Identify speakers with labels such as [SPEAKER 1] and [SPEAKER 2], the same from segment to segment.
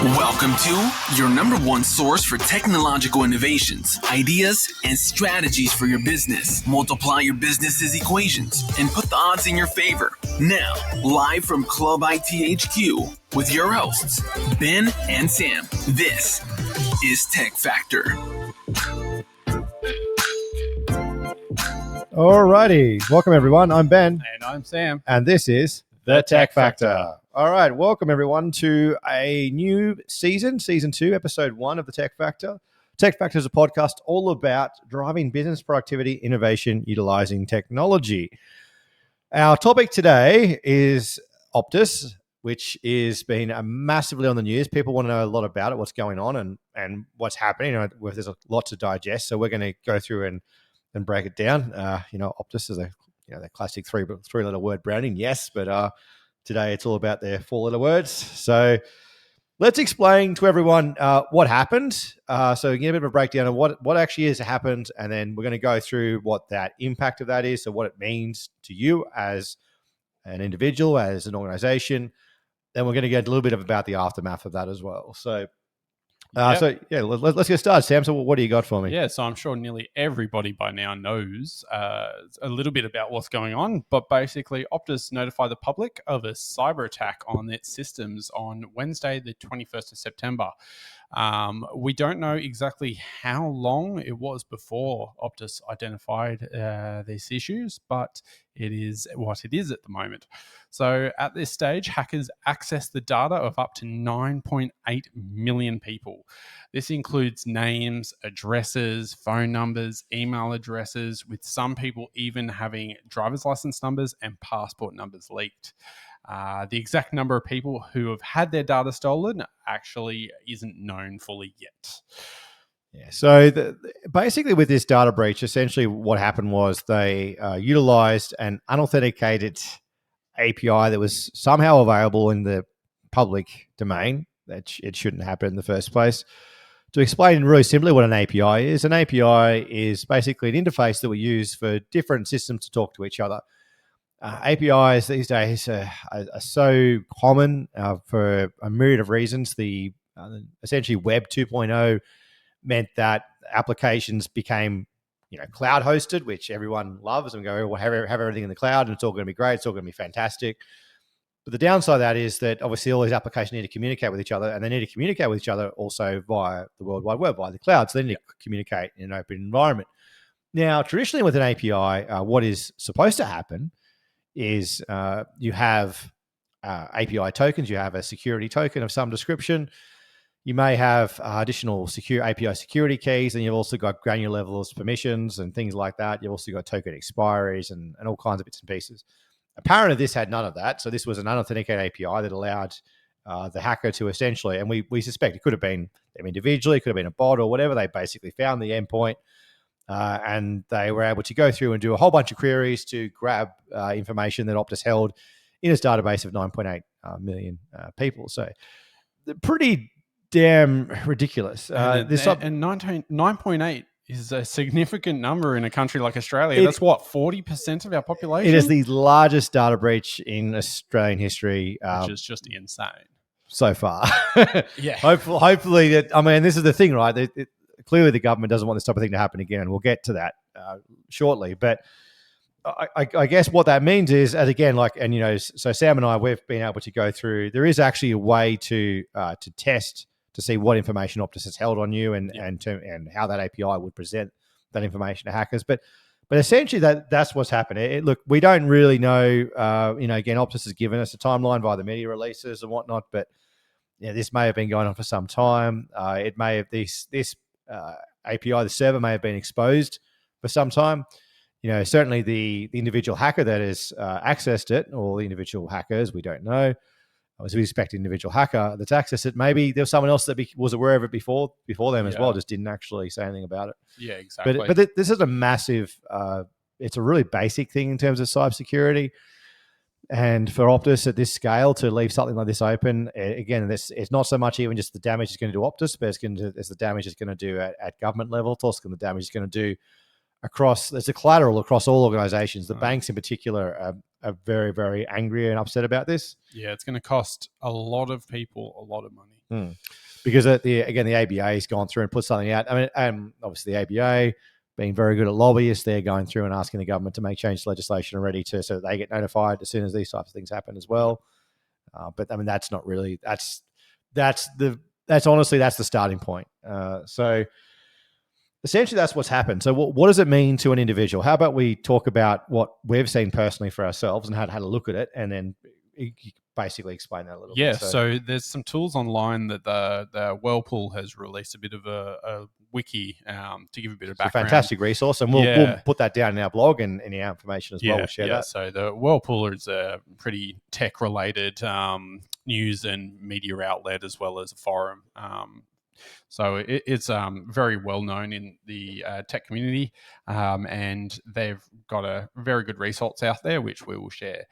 [SPEAKER 1] Welcome to your number one source for technological innovations, ideas, and strategies for your business. Multiply your business's equations and put the odds in your favor. Now, live from Club IT HQ with your hosts, Ben and Sam. This is Tech Factor.
[SPEAKER 2] Alrighty, welcome everyone. I'm Ben.
[SPEAKER 3] And I'm Sam.
[SPEAKER 2] And this is
[SPEAKER 3] The Tech Factor.
[SPEAKER 2] All right, welcome everyone to a new season 2, episode 1 of the Tech Factor. Tech Factor is a podcast all about driving business productivity, innovation, utilizing technology. Our topic today is Optus, which is been massively on the news. People want to know a lot about it, what's going on and what's happening. There's a lot to digest, so we're going to go through and break it down. Optus is the classic three-letter word branding, yes, but today it's all about their 4-letter words. So let's explain to everyone what happened. So get a bit of a breakdown of what actually has happened, and then we're going to go through what that impact of that is, so what it means to you as an individual, as an organization. Then we're going to get a little bit about the aftermath of that as well. So let's get started, Sam. So what do you got for me?
[SPEAKER 3] Yeah, so I'm sure nearly everybody by now knows a little bit about what's going on, but basically Optus notified the public of a cyber attack on its systems on Wednesday, the 21st of September. We don't know exactly how long it was before Optus identified these issues, but it is what it is at the moment. So at this stage, hackers access the data of up to 9.8 million people. This includes names, addresses, phone numbers, email addresses, with some people even having driver's license numbers and passport numbers leaked. The exact number of people who have had their data stolen actually isn't known fully yet.
[SPEAKER 2] Yeah. So basically with this data breach, essentially what happened was they utilized an unauthenticated API that was somehow available in the public domain. That it shouldn't happen in the first place. To explain really simply what an API is, an API is basically an interface that we use for different systems to talk to each other. APIs these days are so common for a myriad of reasons. The essentially Web 2.0 meant that applications became cloud hosted, which everyone loves, and go, well, have everything in the cloud and it's all going to be great, it's all going to be fantastic. But the downside of that is that obviously all these applications need to communicate with each other, and they need to communicate with each other also via the World Wide Web, via the cloud. So they need to communicate in an open environment. Now, traditionally with an API, what is supposed to happen is you have API tokens, you have a security token of some description. You may have additional secure API security keys, and you've also got granular levels, permissions, and things like that. You've also got token expiries and all kinds of bits and pieces. Apparently, this had none of that. So this was an unauthenticated API that allowed the hacker to essentially, and we suspect it could have been them individually, it could have been a bot or whatever. They basically found the endpoint, and they were able to go through and do a whole bunch of queries to grab information that Optus held in its database of 9.8 million people. So pretty damn ridiculous.
[SPEAKER 3] 9.8 is a significant number in a country like Australia. That's what, 40% of our population?
[SPEAKER 2] It is the largest data breach in Australian history.
[SPEAKER 3] Which is just insane.
[SPEAKER 2] So far.
[SPEAKER 3] Yeah.
[SPEAKER 2] Hopefully that, this is the thing, right? Clearly the government doesn't want this type of thing to happen again, and we'll get to that shortly. But I guess what that means is, as again, so Sam and I, we've been able to go through, there is actually a way to test to see what information Optus has held on you and how that API would present that information to hackers. But essentially that's what's happened. Look, we don't really know. Again, Optus has given us a timeline via the media releases and whatnot, but this may have been going on for some time. It may have this API, the server may have been exposed for some time. Certainly the individual hacker that has accessed it, or the individual hackers, we don't know. As we expect, an individual hacker that's accessed it, maybe there was someone else that was aware of it before them as well, just didn't actually say anything about it.
[SPEAKER 3] Yeah, exactly.
[SPEAKER 2] But this is a massive, it's a really basic thing in terms of cybersecurity. And for Optus at this scale to leave something like this open, again, it's not so much even just the damage it's going to do Optus, but it's the damage it's going to do at government level. It's also the damage it's going to do across, there's a collateral across all organizations. The banks in particular are very, very angry and upset about this.
[SPEAKER 3] Yeah, it's going to cost a lot of people a lot of money.
[SPEAKER 2] Because the ABA has gone through and put something out. I mean, obviously the ABA being very good at lobbyists, they're going through and asking the government to make change to legislation already so that they get notified as soon as these types of things happen as well. But I mean, that's not really that's honestly the starting point. So essentially, that's what's happened. So what does it mean to an individual? How about we talk about what we've seen personally for ourselves and had a look at it, and then basically explain that a little bit.
[SPEAKER 3] Yeah, so there's some tools online that the Whirlpool has released, a bit of a wiki to give a bit of background.
[SPEAKER 2] It's a fantastic resource, and we'll put that down in our blog and in our information as well. We'll share that.
[SPEAKER 3] So the Whirlpool is a pretty tech-related news and media outlet as well as a forum. So it's very well known in the tech community, and they've got a very good resource out there, which we will share.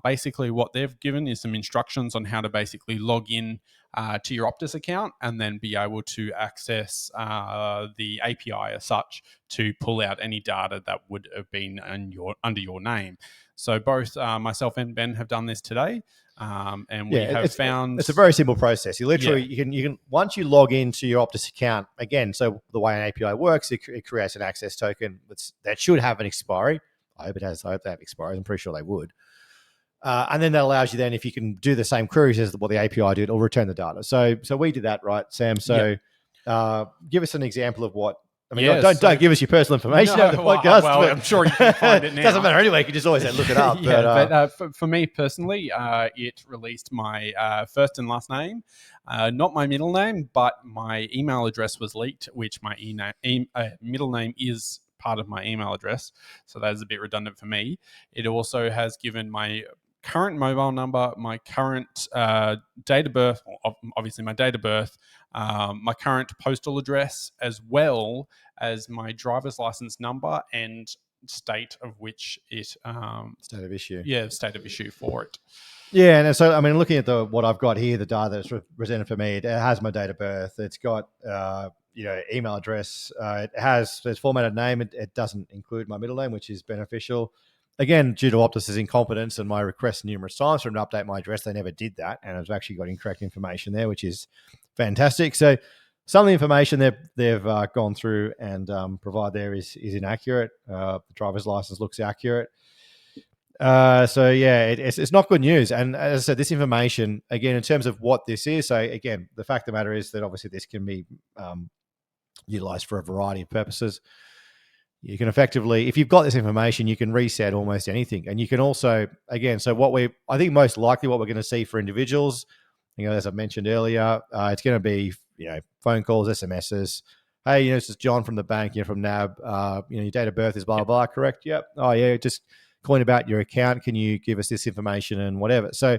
[SPEAKER 3] Basically, what they've given is some instructions on how to basically log in to your Optus account and then be able to access the API as such to pull out any data that would have been under your name. So both myself and Ben have done this today. And we have found
[SPEAKER 2] it's a very simple process. You literally you can once you log into your Optus account again. So the way an API works, it creates an access token that should have an expiry. I hope it has. I hope they have expiry. I'm pretty sure they would. And then that allows you then, if you can do the same queries as what the API did, it'll return the data. So we did that, right, Sam? So give us an example of what. I mean, don't give us your personal information over the podcast.
[SPEAKER 3] Well, I'm sure you can find it now.
[SPEAKER 2] It doesn't matter anyway. You can just always look it up.
[SPEAKER 3] But for me personally, it released my first and last name, not my middle name, but my email address was leaked, which my middle name is part of my email address. So that is a bit redundant for me. It also has given my current mobile number, my current date of birth, obviously my date of birth, my current postal address, as well as my driver's license number and state of which it
[SPEAKER 2] state of issue.
[SPEAKER 3] Yeah, state of issue for it.
[SPEAKER 2] Yeah, and so I mean, looking at what I've got here, the data that's presented for me, it has my date of birth. It's got email address. It's formatted name. It doesn't include my middle name, which is beneficial. Again, due to Optus's incompetence and my request numerous times for them to update my address, they never did that, and I've actually got incorrect information there, which is fantastic. So some of the information they've gone through and provide there is inaccurate. The driver's license looks accurate. It's not good news. And as I said, this information, again, in terms of what this is, so again, the fact of the matter is that obviously this can be utilized for a variety of purposes. You can effectively, if you've got this information, you can reset almost anything. And you can also, again, I think most likely what we're going to see for individuals, as I mentioned earlier, it's going to be, phone calls, SMSs. Hey, this is John from the bank, from NAB. Your date of birth is blah, blah, blah, correct? Yep. Oh, yeah, just calling about your account. Can you give us this information and whatever? So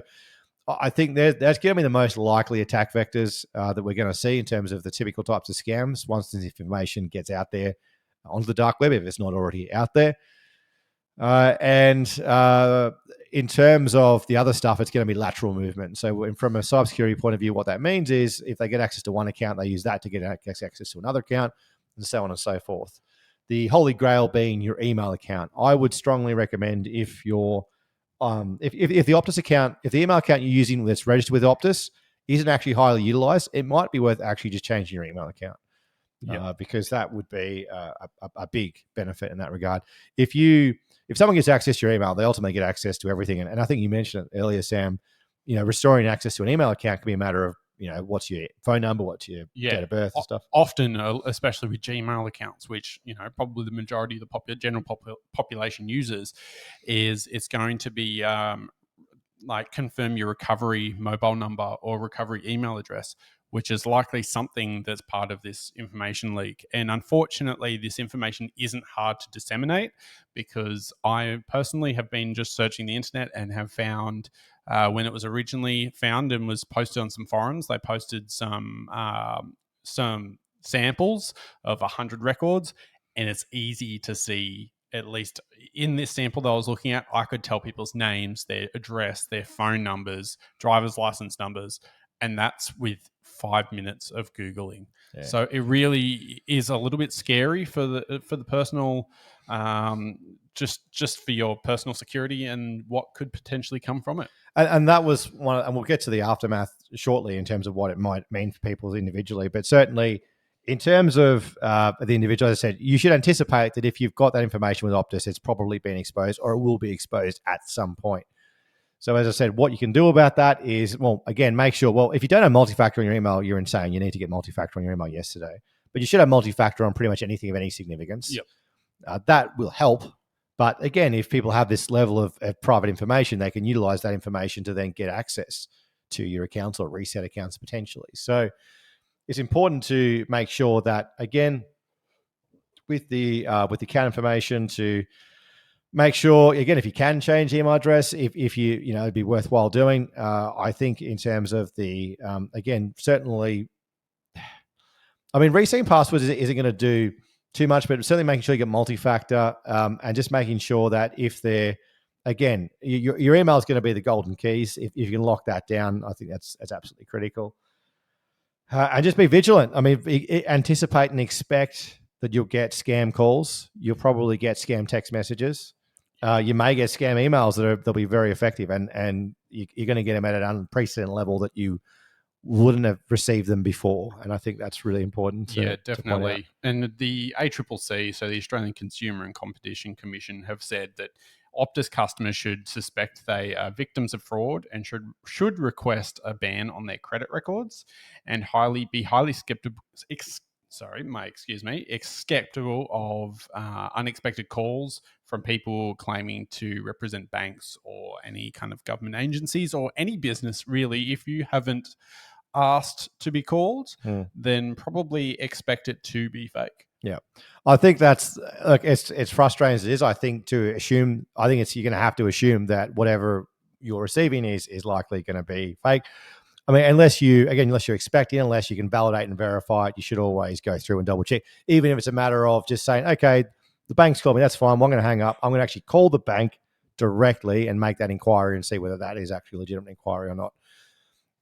[SPEAKER 2] I think that's going to be the most likely attack vectors that we're going to see in terms of the typical types of scams once this information gets out there onto the dark web, if it's not already out there. In terms of the other stuff, it's going to be lateral movement. So from a cybersecurity point of view, what that means is if they get access to one account, they use that to get access to another account, and so on and so forth. The holy grail being your email account. I would strongly recommend if you're if the Optus account, if the email account you're using that's registered with Optus isn't actually highly utilized, it might be worth actually just changing your email account. Because that would be a big benefit in that regard. If someone gets access to your email, they ultimately get access to everything. And I think you mentioned it earlier, Sam, restoring access to an email account can be a matter of, what's your phone number, what's your date of birth and stuff.
[SPEAKER 3] Often, especially with Gmail accounts, which, probably the majority of the general population uses, is it's going to be confirm your recovery mobile number or recovery email address, which is likely something that's part of this information leak. And unfortunately, this information isn't hard to disseminate, because I personally have been just searching the internet and have found when it was originally found and was posted on some forums, they posted some samples of 100 records, and it's easy to see. At least in this sample that I was looking at, I could tell people's names, their address, their phone numbers, driver's license numbers, and that's with 5 minutes of Googling. Yeah. So it really is a little bit scary for the personal, just for your personal security and what could potentially come from it.
[SPEAKER 2] And that was one, and we'll get to the aftermath shortly in terms of what it might mean for people individually. But certainly, in terms of the individual, as I said, you should anticipate that if you've got that information with Optus, it's probably been exposed or it will be exposed at some point. So as I said, what you can do about that is, well, again, make sure, well, if you don't have multi-factor on your email, you're insane. You need to get multi-factor on your email yesterday. But you should have multi-factor on pretty much anything of any significance.
[SPEAKER 3] Yep.
[SPEAKER 2] That will help. But again, if people have this level of private information, they can utilize that information to then get access to your accounts or reset accounts potentially. So it's important to make sure that, again, with the account information, to make sure, again, if you can change the email address, if you it'd be worthwhile doing. I think in terms of the again, certainly, I mean, resetting passwords isn't going to do too much, but certainly making sure you get multi-factor and just making sure that if they're, again, your email is going to be the golden keys. If you can lock that down, I think that's absolutely critical. And just be vigilant. I mean, anticipate and expect that you'll get scam calls. You'll probably get scam text messages. You may get scam emails that'll be very effective, and you're going to get them at an unprecedented level that you wouldn't have received them before. And I think that's really important.
[SPEAKER 3] Yeah, definitely. And the ACCC, so the Australian Consumer and Competition Commission, have said that Optus customers should suspect they are victims of fraud and should request a ban on their credit records and be highly skeptical. Skeptical of unexpected calls from people claiming to represent banks or any kind of government agencies or any business, really. If you haven't asked to be called, then probably expect it to be fake.
[SPEAKER 2] Yeah, I think that's it's frustrating as it is. I think you're going to have to assume that whatever you're receiving is likely going to be fake. I mean, unless you're expecting, unless you can validate and verify it, you should always go through and double check. Even if it's a matter of just saying, okay, the bank's called me, that's fine. Well, I'm going to hang up. I'm going to actually call the bank directly and make that inquiry and see whether that is actually a legitimate inquiry or not.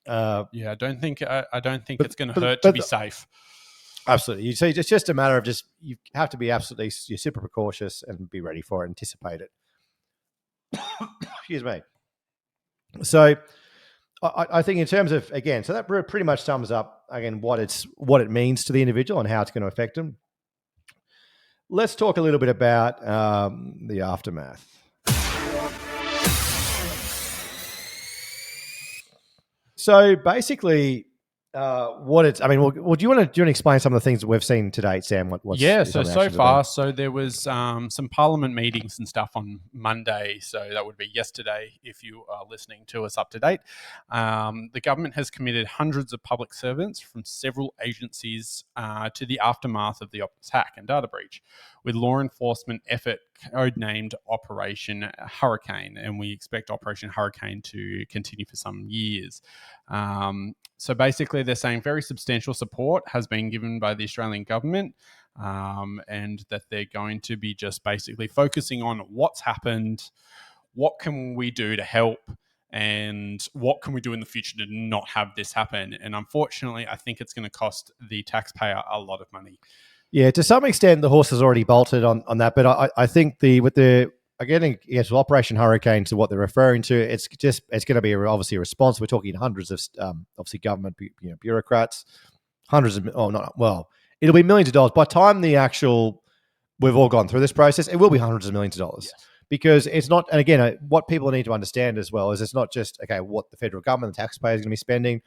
[SPEAKER 3] I don't think it's going to hurt to be safe.
[SPEAKER 2] Absolutely. You see, it's just a matter of you have to be you're super precautious and be ready for it, anticipate it. Excuse me. So I think in terms of, again, so that pretty much sums up, again, what it means to the individual and how it's going to affect them. Let's talk a little bit about the aftermath. So basically, do you want to explain some of the things that we've seen to date, Sam?
[SPEAKER 3] So far, there was some Parliament meetings and stuff on Monday. So that would be yesterday if you are listening to us up to date. The government has committed hundreds of public servants from several agencies to the aftermath of the Optus hack and data breach, with law enforcement effort codenamed Operation Hurricane, and we expect Operation Hurricane to continue for some years. So basically, they're saying very substantial support has been given by the Australian government, and that they're going to be just basically focusing on what's happened, what can we do to help, and what can we do in the future to not have this happen. And unfortunately, I think it's going to cost the taxpayer a lot of money.
[SPEAKER 2] Yeah, to some extent, the horse has already bolted on that. But I think with Operation Hurricane, to what they're referring to, it's going to be obviously a response. We're talking hundreds of obviously government bureaucrats, it'll be millions of dollars by the time we've all gone through this process. It will be hundreds of millions of dollars. Yes. Because it's not, and again, what people need to understand as well is it's not just what the federal government, the taxpayer is going to be spending.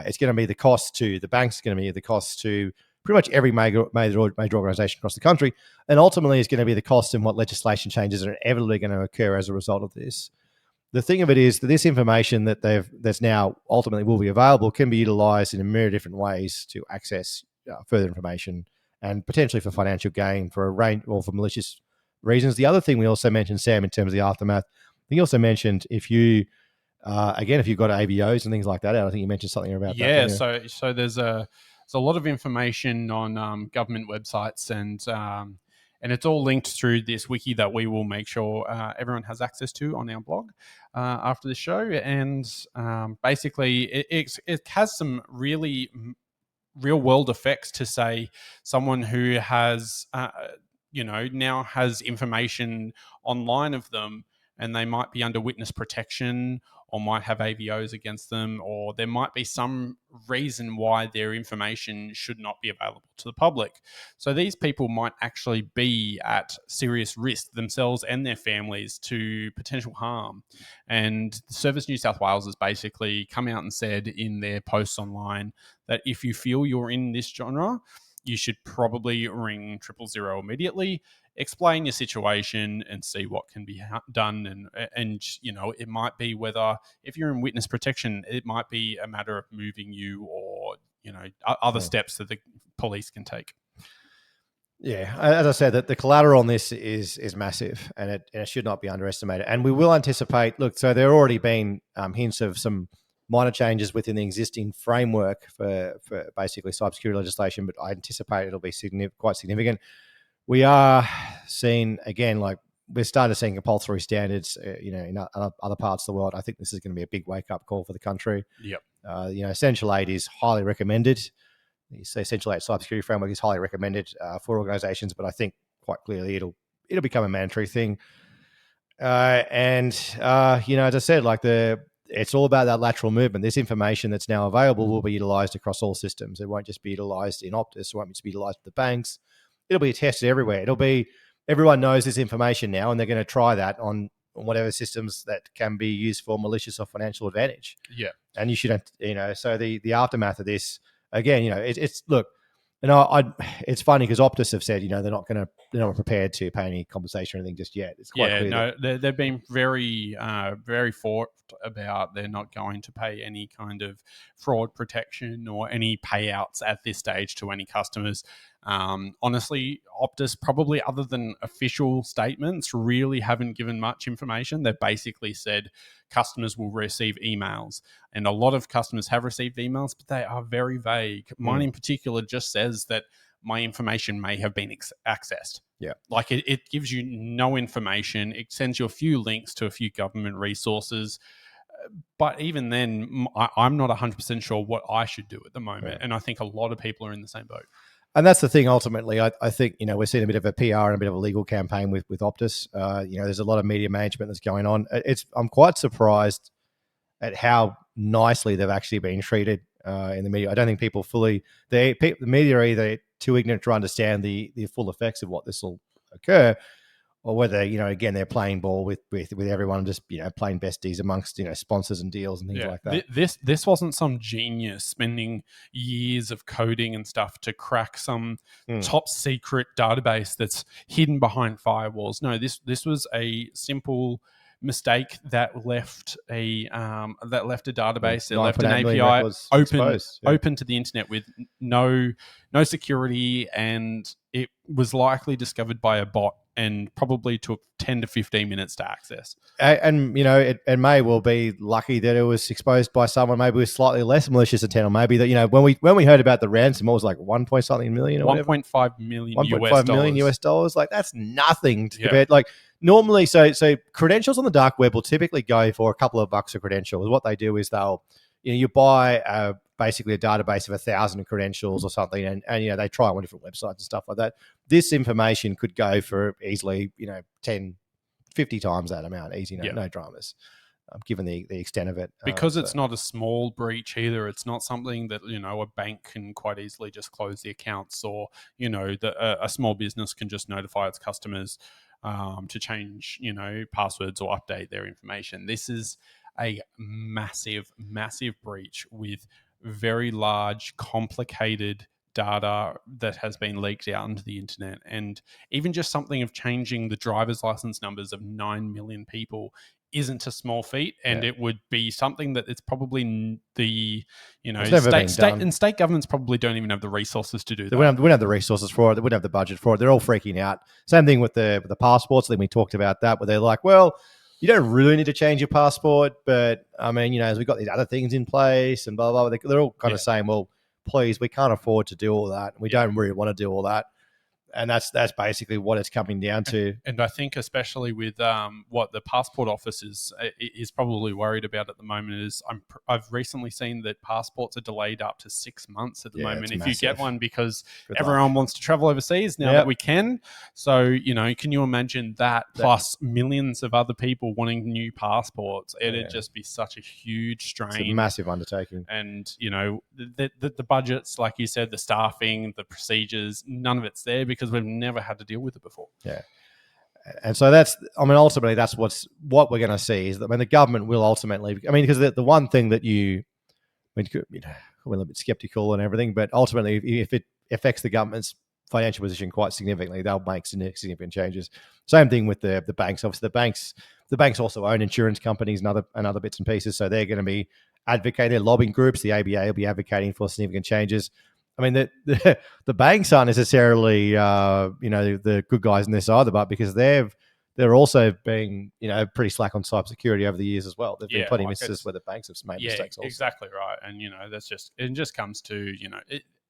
[SPEAKER 2] It's going to be the cost to the banks. It's going to be the cost to pretty much every major organization across the country. And ultimately, it's going to be the cost and what legislation changes are inevitably going to occur as a result of this. The thing of it is that this information that's now ultimately will be available can be utilized in a myriad of different ways to access further information and potentially for financial gain for a range or for malicious reasons. The other thing we also mentioned, Sam, in terms of the aftermath, he also mentioned if you've got ABOs and things like that, I think you mentioned something about that.
[SPEAKER 3] Yeah, so there's a lot of information on government websites, and it's all linked through this wiki that we will make sure everyone has access to on our blog after the show. And basically, it has some really real world effects to say someone who has now has information online of them and they might be under witness protection or might have AVOs against them, or there might be some reason why their information should not be available to the public. So these people might actually be at serious risk themselves and their families to potential harm. And Service New South Wales has basically come out and said in their posts online that if you feel you're in this genre, you should probably ring 000 immediately, explain your situation and see what can be done. And it might be whether, if you're in witness protection, it might be a matter of moving you or, other steps that the police can take.
[SPEAKER 2] Yeah, as I said, that the collateral on this is massive, and it should not be underestimated. And we will anticipate. Look, so there have already been hints of some minor changes within the existing framework for basically cybersecurity legislation, but I anticipate it'll be quite significant. We are seeing, again, like we're starting to see compulsory standards, in other parts of the world. I think this is going to be a big wake-up call for the country.
[SPEAKER 3] Yep.
[SPEAKER 2] Essential aid is highly recommended. The Essential Aid cybersecurity framework is highly recommended for organizations, but I think quite clearly it'll become a mandatory thing. As I said, it's all about that lateral movement. This information that's now available will be utilized across all systems. It won't just be utilized in Optus. It won't just be utilized with the banks. It'll be tested everywhere. Everyone knows this information now, and they're going to try that on whatever systems that can be used for malicious or financial advantage.
[SPEAKER 3] Yeah.
[SPEAKER 2] And you shouldn't, so the aftermath of this, again, it's look, it's funny because Optus have said, they're not prepared to pay any compensation or anything just yet. It's quite clear.
[SPEAKER 3] No, they've been very, very forthright about they're not going to pay any kind of fraud protection or any payouts at this stage to any customers. Honestly, Optus, probably other than official statements, really haven't given much information. They've basically said customers will receive emails, and a lot of customers have received emails, but they are very vague. Mine in particular just says that my information may have been accessed.
[SPEAKER 2] Yeah.
[SPEAKER 3] Like it gives you no information. It sends you a few links to a few government resources. But even then, I'm not 100% sure what I should do at the moment. Yeah. And I think a lot of people are in the same boat.
[SPEAKER 2] And that's the thing, ultimately. I think, we're seeing a bit of a PR and a bit of a legal campaign with Optus. There's a lot of media management that's going on. I'm quite surprised at how nicely they've actually been treated in the media. I don't think people the media are either too ignorant to understand the full effects of what this will occur, or whether, again, they're playing ball with everyone, just, playing besties amongst, sponsors and deals and things like that.
[SPEAKER 3] This wasn't some genius spending years of coding and stuff to crack some top secret database that's hidden behind firewalls. No, this was a simple mistake that left a database, that left an API open to the internet with no security, and it was likely discovered by a bot and probably took 10 to 15 minutes to access.
[SPEAKER 2] And it may well be lucky that it was exposed by someone maybe with slightly less malicious intent, or maybe that, when we heard about the ransom, it was like 1.something million or
[SPEAKER 3] 1.5 million
[SPEAKER 2] $1.5 million US. Like, that's nothing to compare. Like, normally, so credentials on the dark web will typically go for a couple of bucks a credential. What they do is they'll, you buy basically a database of 1,000 credentials or something, and they try on different websites and stuff like that. This information could go for easily 10, 50 times that amount, easy, no dramas. Given the extent of it,
[SPEAKER 3] because it's not a small breach either. It's not something that a bank can quite easily just close the accounts, or a small business can just notify its customers to change passwords or update their information. This is a massive breach with very large, complicated data that has been leaked out into the internet. And even just something of changing the driver's license numbers of 9 million people isn't a small feat, and it would be something that it's probably the state governments probably don't even have the resources to do that.
[SPEAKER 2] They wouldn't have the resources for it. They wouldn't have the budget for it. They're all freaking out. Same thing with the passports. I think we talked about that, where they're like, well, you don't really need to change your passport, but I mean, as we've got these other things in place and blah, blah, blah. They're all kind of saying, well, please, we can't afford to do all that. We don't really want to do all that. And that's basically what it's coming down to.
[SPEAKER 3] And I think especially with what the passport office is probably worried about at the moment is I've recently seen that passports are delayed up to 6 months at the moment if you get one, because everyone wants to travel overseas now that we can. So, can you imagine that plus millions of other people wanting new passports? It'd just be such a huge strain. It's
[SPEAKER 2] a massive undertaking.
[SPEAKER 3] And, the budgets, like you said, the staffing, the procedures, none of it's there because we've never had to deal with it before.
[SPEAKER 2] Yeah. And so ultimately that's what we're going to see is that the government will ultimately, because the one thing that we're a little bit skeptical and everything, but ultimately if it affects the government's financial position quite significantly, they'll make significant changes. Same thing with the banks. Obviously the banks also own insurance companies and other bits and pieces. So they're going to be advocating, they're lobbying groups. The ABA will be advocating for significant changes. The banks aren't necessarily, the good guys in this either, but because they're also being, pretty slack on cybersecurity over the years as well. There've been plenty of instances where the banks have made mistakes also.
[SPEAKER 3] Exactly right. And, it just comes to,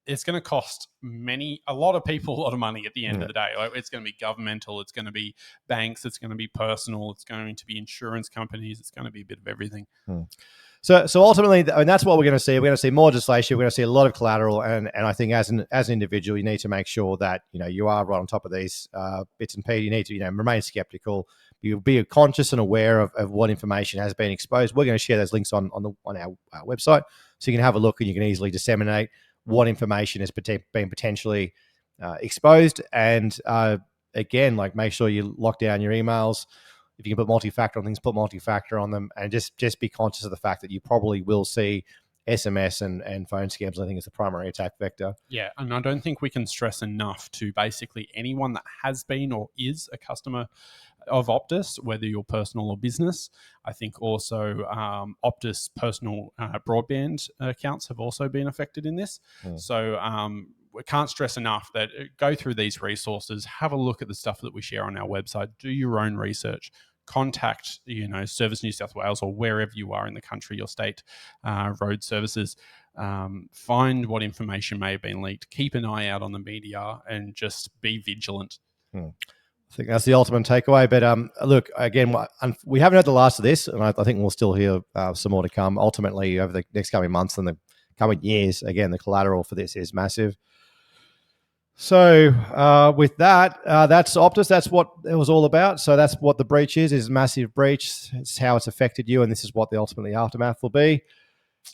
[SPEAKER 3] it's going to cost a lot of people a lot of money at the end of the day. Like, it's going to be governmental, it's going to be banks, it's going to be personal, it's going to be insurance companies, it's going to be a bit of everything.
[SPEAKER 2] So ultimately, that's what we're going to see. We're going to see more legislation. We're going to see a lot of collateral, and I think as an individual, you need to make sure that you are right on top of these bits and pieces. You need to remain skeptical. You'll be conscious and aware of what information has been exposed. We're going to share those links on our website, so you can have a look and you can easily disseminate what information has been potentially exposed. And again, make sure you lock down your emails. If you can put multi-factor on things, put multi-factor on them, and just be conscious of the fact that you probably will see SMS and phone scams. I think is the primary attack vector.
[SPEAKER 3] Yeah, and I don't think we can stress enough to basically anyone that has been or is a customer of Optus, whether you're personal or business. I think also Optus personal broadband accounts have also been affected in this. So we can't stress enough that go through these resources, have a look at the stuff that we share on our website, do your own research, contact Service New South Wales or wherever you are in the country, your state road services. Find what information may have been leaked, keep an eye out on the media, and just be vigilant.
[SPEAKER 2] I think that's the ultimate takeaway. But look, again, we haven't had the last of this, and I think we'll still hear some more to come. Ultimately, over the next coming months and the coming years, again, the collateral for this is massive. So with that, that's Optus. That's what it was all about. So that's what the breach is a massive breach. It's how it's affected you, and this is what the ultimately aftermath will be.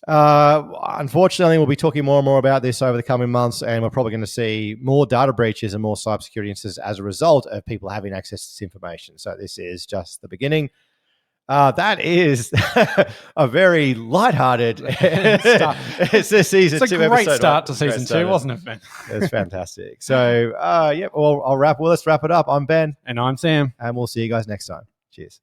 [SPEAKER 2] Unfortunately, we'll be talking more and more about this over the coming months, and we're probably going to see more data breaches and more cybersecurity incidents as a result of people having access to this information. So this is just the beginning. That is a very lighthearted start. It's this season.
[SPEAKER 3] It's a great start to season 2, wasn't it, Ben?
[SPEAKER 2] It's fantastic. So, let's wrap it up. I'm Ben.
[SPEAKER 3] And I'm Sam.
[SPEAKER 2] And we'll see you guys next time. Cheers.